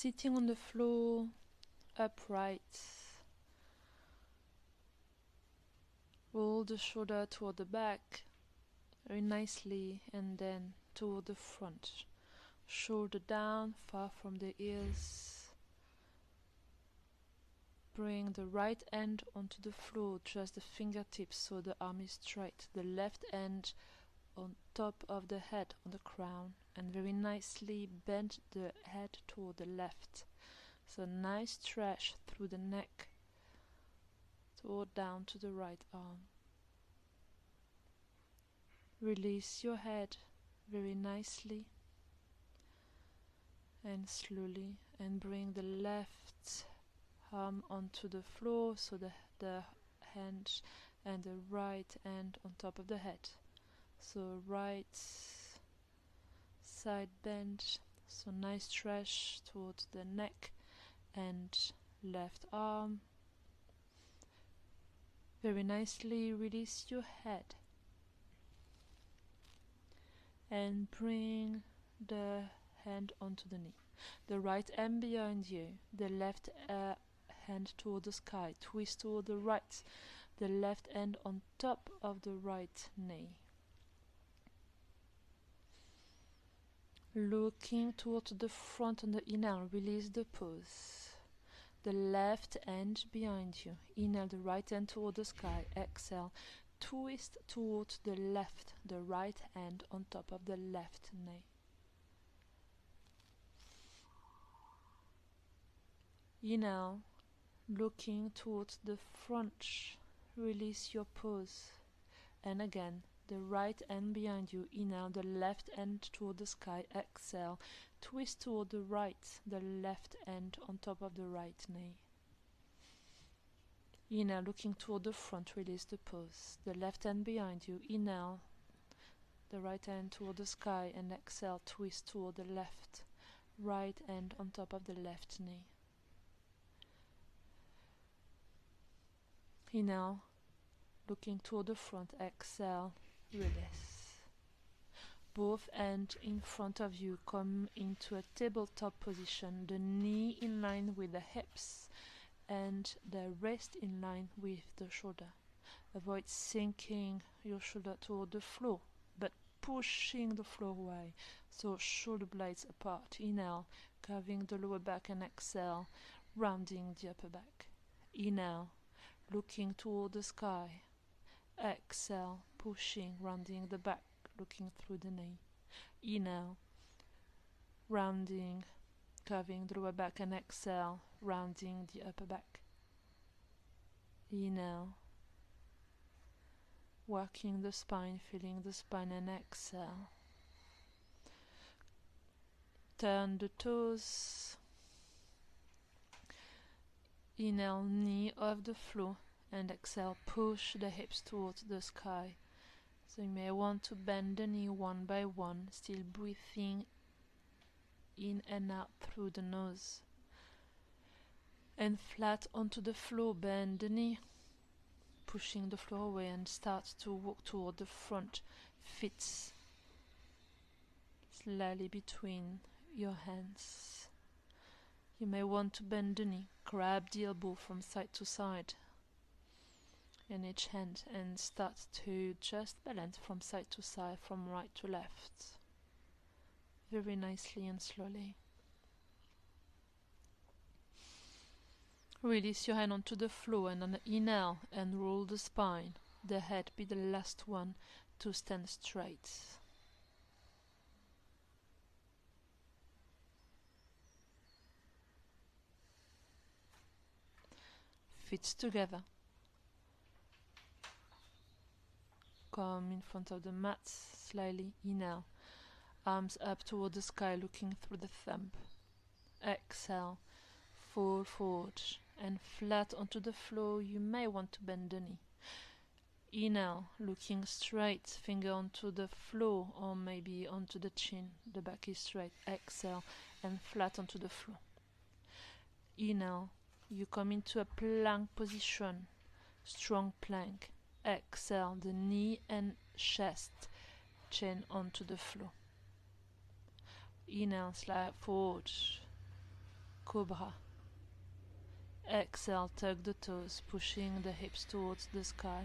Sitting on the floor, upright. Roll the shoulder toward the back very nicely and then toward the front. Shoulder down, far from the ears. Bring the right hand onto the floor, just the fingertips so the arm is straight. The left hand on top of the head, on the crown, and very nicely bend the head toward the left. So nice stretch through the neck, toward down to the right arm. Release your head very nicely and slowly, and bring the left arm onto the floor, so the hand and the right hand on top of the head. So right side bend, so nice stretch towards the neck, and left arm. Very nicely release your head and bring the hand onto the knee. The right hand behind you, the left hand toward the sky, twist toward the right, the left hand on top of the right knee. Looking toward the front on the inhale, release the pose. The left hand behind you, inhale the right hand toward the sky, exhale, twist towards the left, the right hand on top of the left knee. Inhale, looking towards the front, release your pose, and again, the right hand behind you, inhale the left hand toward the sky, exhale, twist toward the right, the left hand on top of the right knee. Inhale, looking toward the front, release the pose, the left hand behind you, inhale the right hand toward the sky, and exhale, twist toward the left, right hand on top of the left knee. Inhale, looking toward the front, exhale, release. Both hands in front of you, come into a tabletop position, the knee in line with the hips and the wrist in line with the shoulder. Avoid sinking your shoulder toward the floor, but pushing the floor away, so shoulder blades apart. Inhale, curving the lower back, and exhale, rounding the upper back. Inhale, looking toward the sky. Exhale, pushing, rounding the back, looking through the knee. Inhale, rounding, curving the lower back, and exhale, rounding the upper back. Inhale, working the spine, feeling the spine, and exhale. Turn the toes. Inhale, knee off the floor, and exhale, push the hips towards the sky. So you may want to bend the knee one by one, still breathing in and out through the nose. And flat onto the floor, bend the knee, pushing the floor away, and start to walk toward the front. Feet slightly between your hands. You may want to bend the knee, grab the elbow from side to side in each hand, and start to just balance from side to side, from right to left, very nicely and slowly. Release your hand onto the floor, and on the inhale, and roll the spine. The head be the last one to stand straight. Feet together. Come in front of the mat, slightly. Inhale, arms up toward the sky, looking through the thumb. Exhale, fall forward and flat onto the floor. You may want to bend the knee. Inhale, looking straight, finger onto the floor or maybe onto the chin. The back is straight. Exhale, and flat onto the floor. Inhale, you come into a plank position, strong plank. Exhale, the knee and chest, chin onto the floor. Inhale, slide forward. Cobra. Exhale, tug the toes, pushing the hips towards the sky.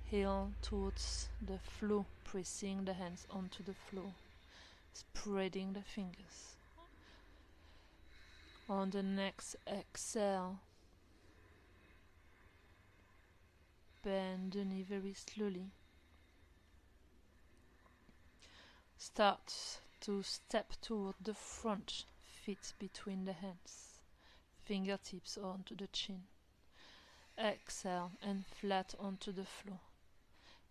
Heel towards the floor, pressing the hands onto the floor, spreading the fingers. On the next exhale, bend the knee very slowly. Start to step toward the front, feet between the hands, fingertips onto the chin. Exhale and flat onto the floor.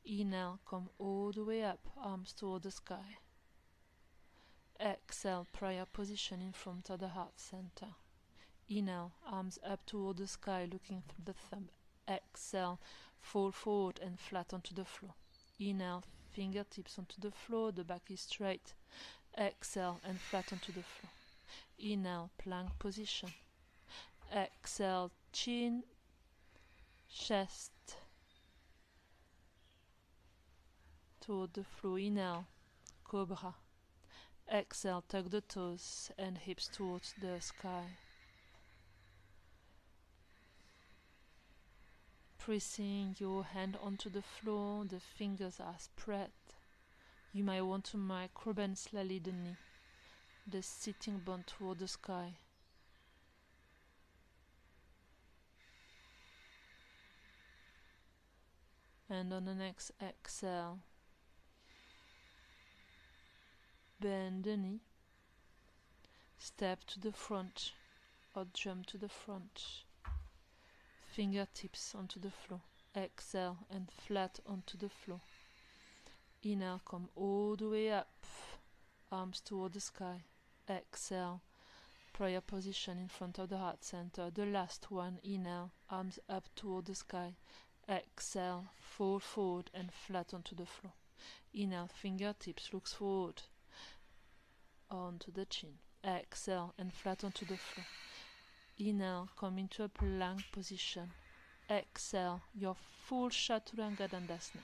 Inhale, come all the way up, arms toward the sky. Exhale, prayer position in front of the heart center. Inhale, arms up toward the sky, looking through the thumb. Exhale, fall forward and flat onto the floor. Inhale, fingertips onto the floor, the back is straight. Exhale and flat onto the floor. Inhale, plank position. Exhale, chin, chest toward the floor. Inhale, Cobra. Exhale, tug the toes and hips towards the sky. Pressing your hand onto the floor, the fingers are spread. You might want to microbend slightly the knee, the sitting bone toward the sky. And on the next exhale, bend the knee, step to the front or jump to the front. Fingertips onto the floor. Exhale and flat onto the floor. Inhale, come all the way up, arms toward the sky. Exhale, prayer position in front of the heart center. The last one, inhale, arms up toward the sky. Exhale, fall forward and flat onto the floor. Inhale, fingertips looks forward onto the chin. Exhale and flat onto the floor. Inhale, come into a plank position. Exhale, your full Chaturanga Dandasana.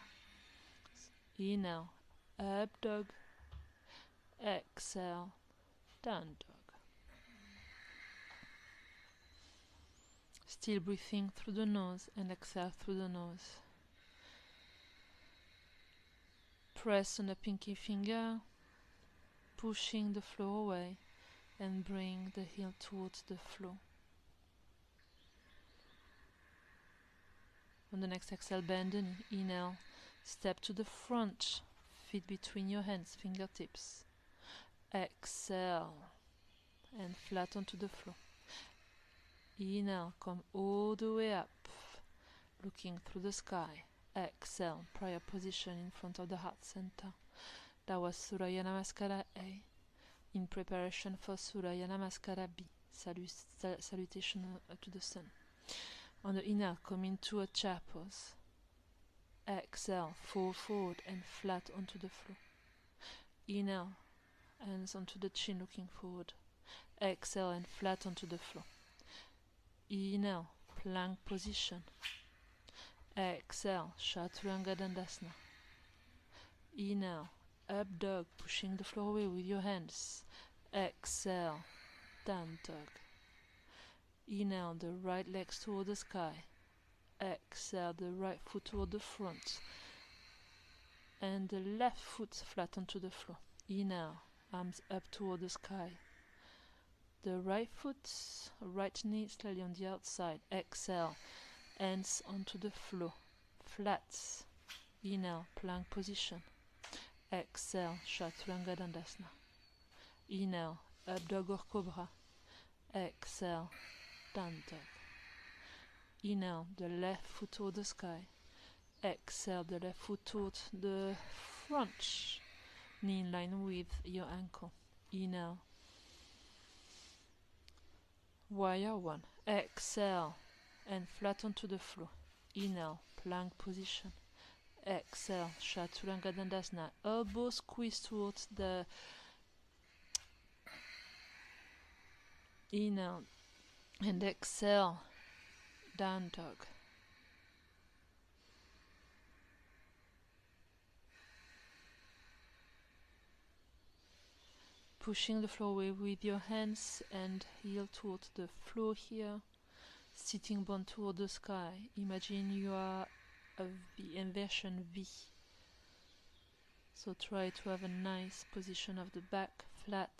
Inhale, up dog. Exhale, down dog. Still breathing through the nose and exhale through the nose. Press on the pinky finger, pushing the floor away and bring the heel towards the floor. On the next exhale, bend the knee. Inhale, step to the front, feet between your hands, fingertips. Exhale and flat onto the floor. Inhale, come all the way up, looking through the sky. Exhale, prayer position in front of the heart center. That was Surya Namaskara A. In preparation for Surya Namaskara B, salutation to the sun. On the inhale, come into a chair pose. Exhale, fall forward and flat onto the floor. Inhale, hands onto the chin, looking forward. Exhale and flat onto the floor. Inhale, plank position. Exhale, Chaturanga Dandasana. Inhale, up dog, pushing the floor away with your hands. Exhale, down dog. Inhale, the right legs toward the sky. Exhale, the right foot toward the front. And the left foot flat onto the floor. Inhale, arms up toward the sky. The right foot, right knee slightly on the outside. Exhale, hands onto the floor. Flat. Inhale, plank position. Exhale, Chaturanga Dandasana. Inhale, up dog or Cobra. Exhale, down dog. Inhale, the left foot toward the sky. Exhale, the left foot towards the front. Knee in line with your ankle. Inhale. Warrior one. Exhale and flat onto the floor. Inhale, plank position. Exhale, Chaturanga Dandasana. Elbow squeeze towards the inhale and exhale, down dog. pushing the floor away with your hands and heel towards the floor here. Sitting bone toward the sky. Imagine you are a V, inversion V. So try to have a nice position of the back, flat.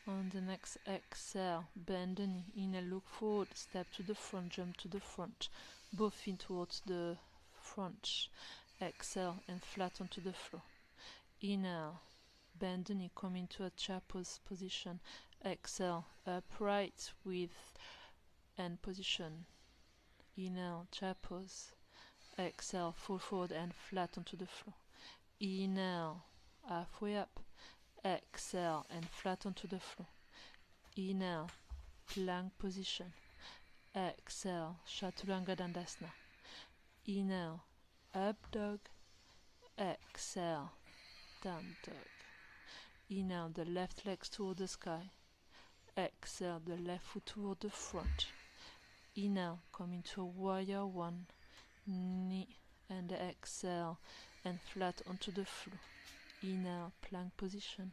On the next exhale, bend the knee, inhale, look forward, step to the front, jump to the front, both feet towards the front. Exhale and flat onto the floor. Inhale, bend the knee, come into a chair pose position. Exhale, upright with end position. Inhale, chair pose. Exhale, fall forward and flat onto the floor. Inhale, halfway up. Exhale and flat onto the floor. Inhale, plank position. Exhale, Chaturanga Dandasana. Inhale, up dog. Exhale, down dog. Inhale, the left leg toward the sky. Exhale, the left foot toward the front. Inhale, come into a warrior one. Knee and exhale and flat onto the floor. Inhale, plank position.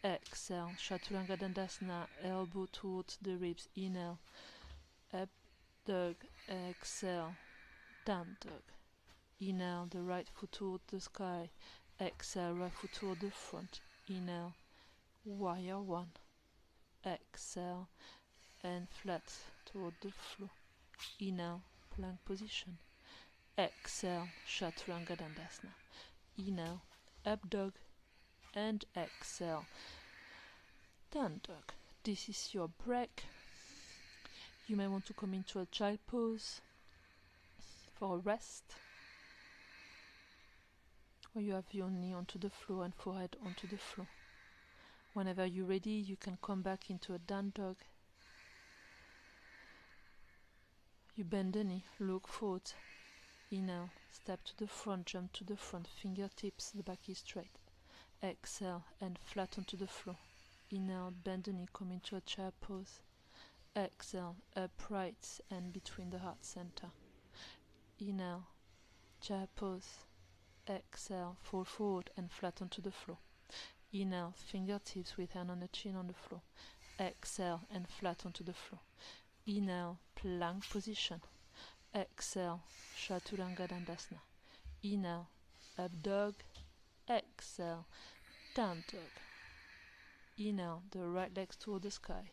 Exhale, Chaturanga Dandasana, elbow towards the ribs. Inhale, up dog. Exhale, down dog. Inhale, the right foot toward the sky. Exhale, right foot toward the front. Inhale, warrior one. Exhale and flat toward the floor. Inhale, plank position. Exhale, Chaturanga Dandasana. Inhale, up dog and exhale, down dog. This is your break. You may want to come into a child pose for a rest, or you have your knee onto the floor and forehead onto the floor. Whenever you're ready, you can come back into a down dog. You bend the knee, look forward. Inhale, step to the front, jump to the front, fingertips, the back is straight. Exhale and flat onto the floor. Inhale, bend the knee, come into a chair pose. Exhale, upright and between the heart center. Inhale, chair pose. Exhale, fall forward and flat onto the floor. Inhale, fingertips with hand on the chin on the floor. Exhale and flat onto the floor. Inhale, plank position. Exhale, Chaturanga Dandasana. Inhale, up dog. Exhale, down dog. Inhale, the right leg toward the sky.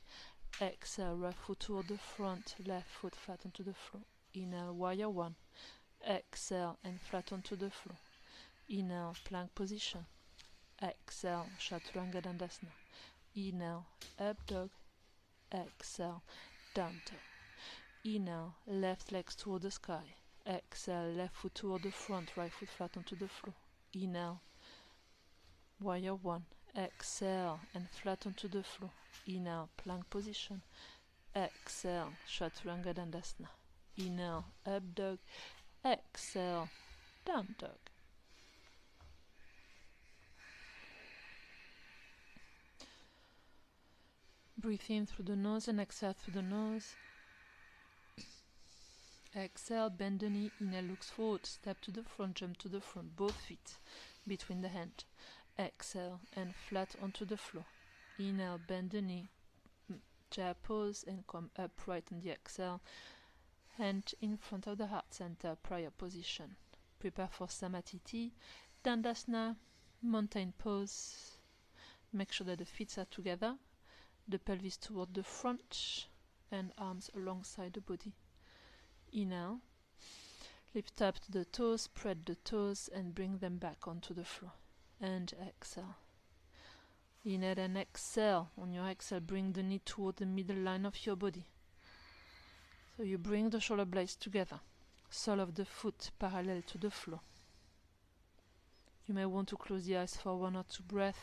Exhale, right foot toward the front, left foot flat onto the floor. Inhale, warrior one. Exhale and flat onto the floor. Inhale, plank position. Exhale, Chaturanga Dandasana. Inhale, up dog. Exhale, down dog. Inhale, left legs toward the sky. Exhale, left foot toward the front, right foot flat onto the floor. Inhale, warrior one. Exhale and flat onto the floor. Inhale, plank position. Exhale, Chaturanga Dandasana. Inhale, up dog. Exhale, down dog. Breathe in through the nose and exhale through the nose. Exhale, bend the knee, inhale, looks forward, step to the front, jump to the front, both feet between the hand. Exhale and flat onto the floor. Inhale, bend the knee, chair pose and come upright on the exhale. Hand in front of the heart center, prayer position. Prepare for Samatiti, Dandasana, mountain pose. Make sure that the feet are together, the pelvis toward the front and arms alongside the body. Inhale, lift up to the toes, spread the toes and bring them back onto the floor. And exhale. Inhale and exhale. On your exhale, bring the knee toward the middle line of your body. So you bring the shoulder blades together, sole of the foot parallel to the floor. You may want to close the eyes for 1 or 2 breaths.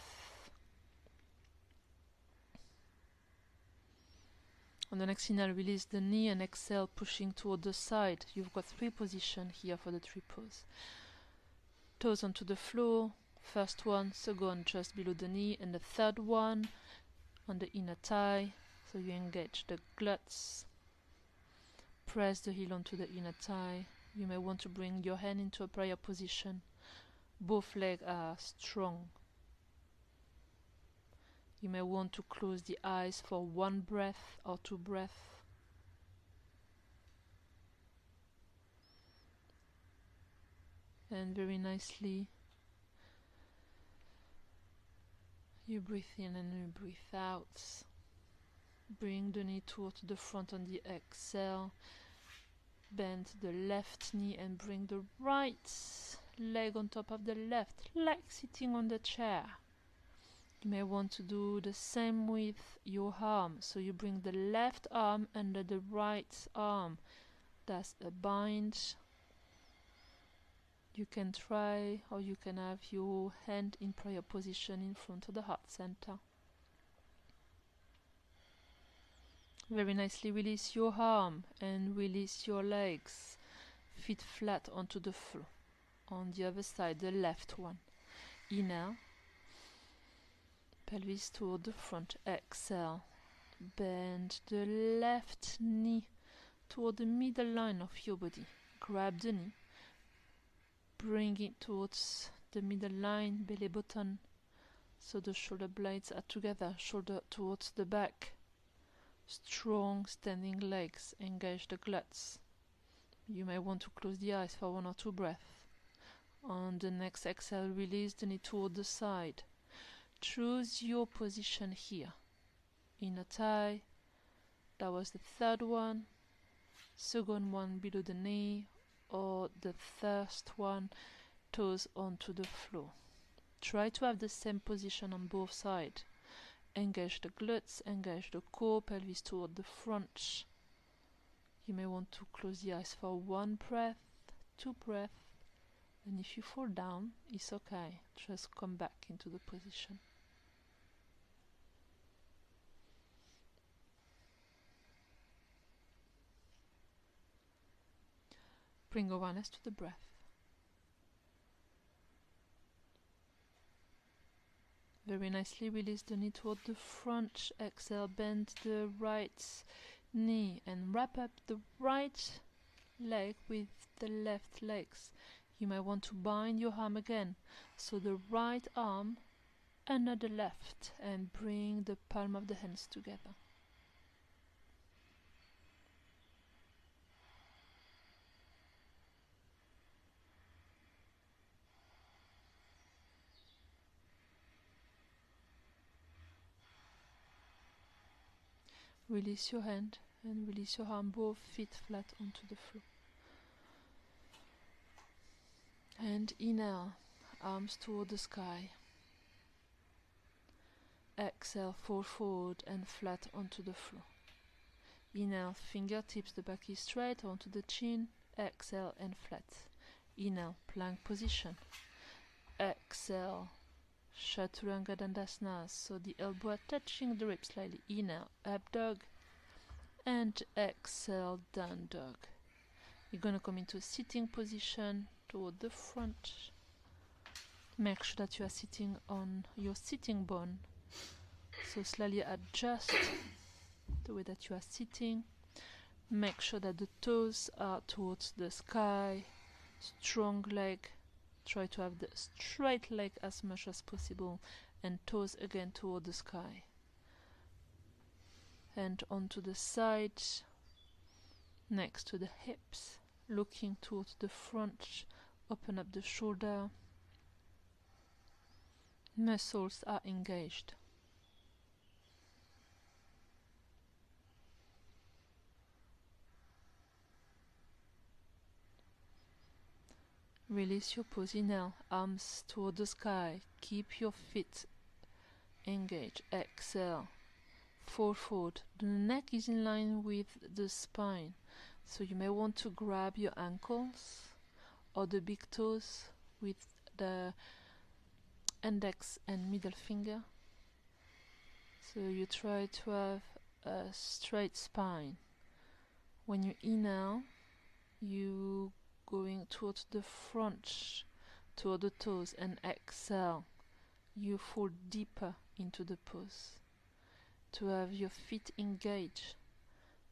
On the next inhale, release the knee and exhale, pushing toward the side. You've got 3 positions here for the tree pose. Toes onto the floor. First one, second just below the knee, and the third one on the inner thigh. So you engage the glutes. Press the heel onto the inner thigh. You may want to bring your hand into a prayer position. Both legs are strong You may want to close the eyes for 1 breath or 2 breaths. And very nicely you breathe in and you breathe out. Bring the knee towards the front on the exhale. Bend the left knee and bring the right leg on top of the left, like sitting on the chair. You may want to do the same with your arm. So you bring the left arm under the right arm. That's a bind. You can try, or you can have your hand in prayer position in front of the heart center. Very nicely release your arm and release your legs. Feet flat onto the floor. On the other side, the left one. Inhale. Pelvis toward the front. Exhale. Bend the left knee toward the middle line of your body. Grab the knee. Bring it towards the middle line, belly button. So the shoulder blades are together. Shoulder towards the back. Strong standing legs, engage the glutes. You may want to close the eyes for 1 or 2 breaths. On the next exhale, release the knee toward the side. Choose your position here. Inner thigh, that was the third one. Second one below the knee, or the first one, toes onto the floor. Try to have the same position on both sides. Engage the glutes, engage the core, pelvis toward the front. You may want to close the eyes for 1 breath, 2 breaths, and if you fall down, it's okay. Just come back into the position. Bring awareness to the breath. Very nicely release the knee toward the front. Exhale, bend the right knee and wrap up the right leg with the left legs. You might want to bind your arm again. So the right arm under the left and bring the palm of the hands together. Release your hand and release your arm, both feet flat onto the floor. And inhale, arms toward the sky. Exhale, fall forward and flat onto the floor. Inhale, fingertips, the back is straight onto the chin. Exhale and flat. Inhale, plank position. Exhale, Chaturanga Dandasana, so the elbow are touching the ribs slightly. Inhale, up dog, and exhale, down dog. You're going to come into a sitting position toward the front. Make sure that you are sitting on your sitting bone. So slightly adjust the way that you are sitting. Make sure that the toes are towards the sky. Strong leg. Try to have the straight leg as much as possible, and toes again toward the sky. And onto the side, next to the hips, looking towards the front. Open up the shoulder. Muscles are engaged. Release your pose. Inhale, arms toward the sky. Keep your feet engaged. Exhale, fall forward. The neck is in line with the spine, so you may want to grab your ankles or the big toes with the index and middle finger. So you try to have a straight spine. When you inhale, you going towards the front, toward the toes, and exhale, you fall deeper into the pose. To have your feet engaged,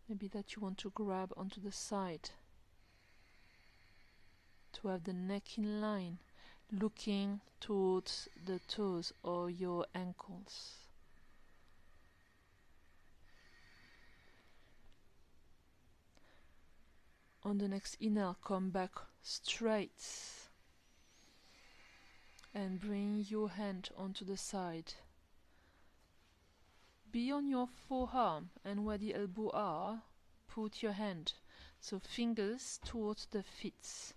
maybe that you want to grab onto the side. To have the neck in line, looking towards the toes or your ankles. On the next inhale, come back straight and bring your hand onto the side. Be on your forearm, and where the elbow are, put your hand. So fingers towards the feet.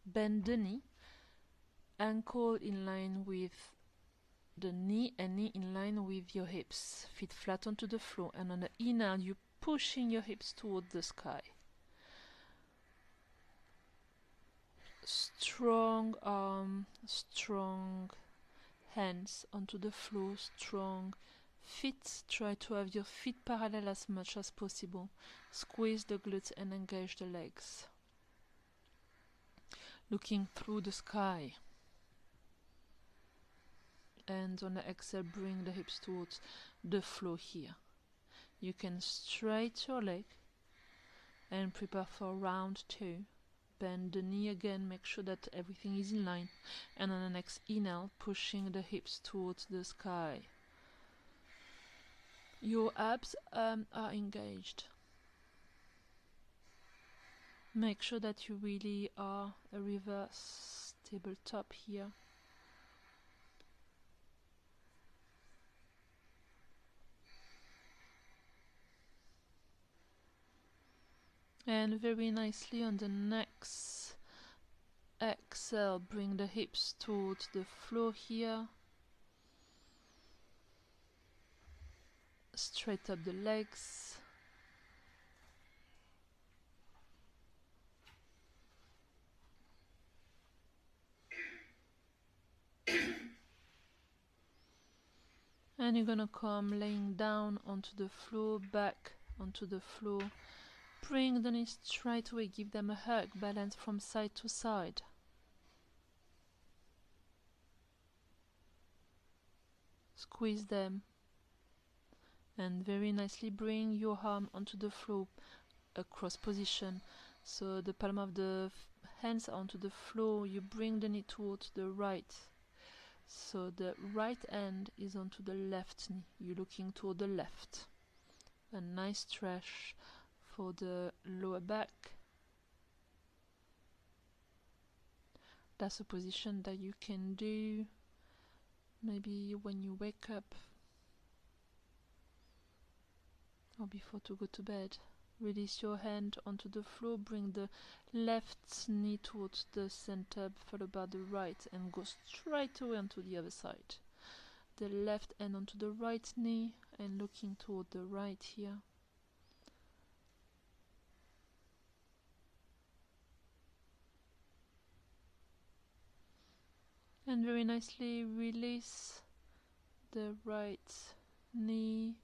Bend the knee, ankle in line with the knee and knee in line with your hips. Feet flat onto the floor, and on the inhale you're pushing your hips toward the sky. Strong arm, strong hands onto the floor, strong feet. Try to have your feet parallel as much as possible. Squeeze the glutes and engage the legs. Looking through the sky. And on the exhale, bring the hips towards the floor here. You can straight your leg and prepare for round 2. Bend the knee again, make sure that everything is in line. And on the next inhale, pushing the hips towards the sky. Your abs are engaged. Make sure that you really are a reverse tabletop here. And very nicely on the next exhale, bring the hips towards the floor here. Straight up the legs. And you're gonna come laying down onto the floor, back onto the floor. Bring the knees straight away, give them a hug, balance from side to side. Squeeze them. And very nicely bring your arm onto the floor, a cross position. So the palm of the hands onto the floor, you bring the knee towards the right. So the right hand is onto the left knee, you're looking toward the left. A nice stretch for the lower back. That's a position that you can do maybe when you wake up or before to go to bed. Release your hand onto the floor, bring the left knee towards the center, followed by the right, and go straight away onto the other side. The left hand onto the right knee and looking toward the right here. And very nicely release the right knee.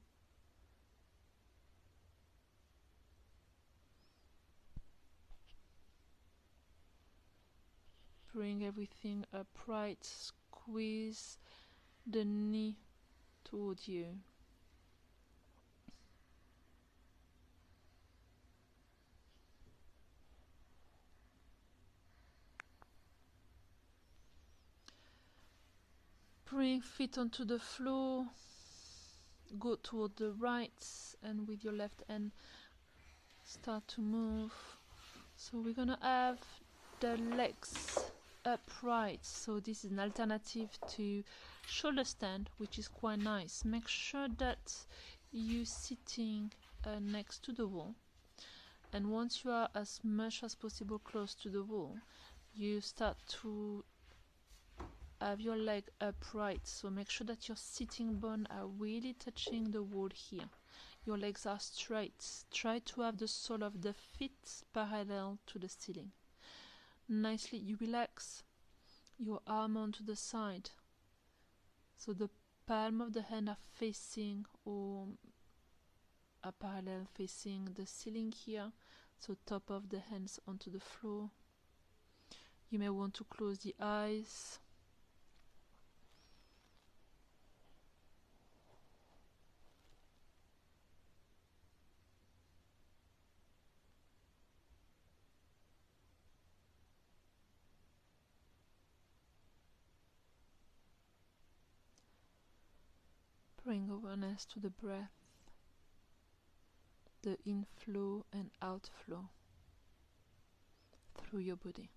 Bring everything upright, squeeze the knee towards you. Bring feet onto the floor, go toward the right, and with your left hand start to move. So we're gonna have the legs upright, so this is an alternative to shoulder stand, which is quite nice. Make sure that you're sitting next to the wall, and once you are as much as possible close to the wall, you start to have your leg upright. So make sure that your sitting bone are really touching the wall here. Your legs are straight. Try to have the sole of the feet parallel to the ceiling. Nicely you relax your arm onto the side, so the palm of the hand are facing or are parallel facing the ceiling here, so top of the hands onto the floor. You may want to close the eyes. Bring awareness to the breath, the inflow and outflow. through your body.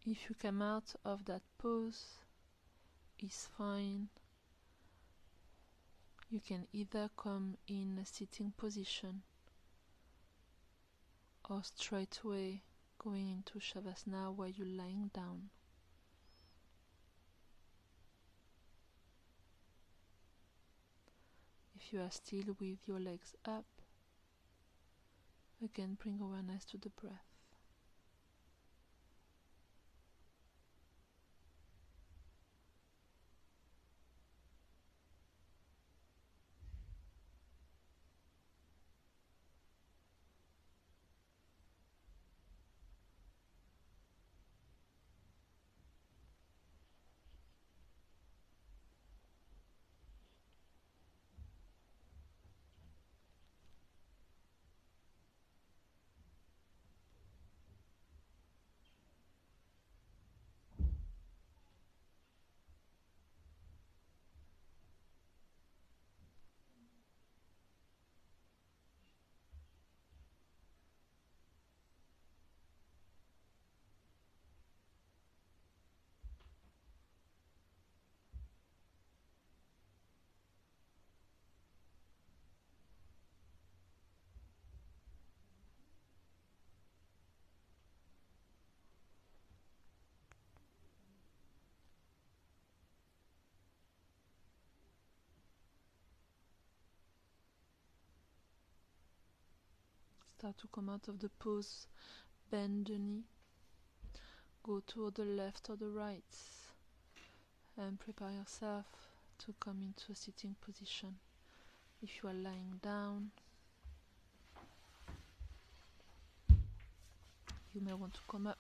If you come out of that pose, it's fine. You can either come in a sitting position or straight away going into Shavasana where you're lying down. If you are still with your legs up, again bring awareness to the breath. Start to come out of the pose, bend the knee, go to the left or the right, and prepare yourself to come into a sitting position. If you are lying down, you may want to come up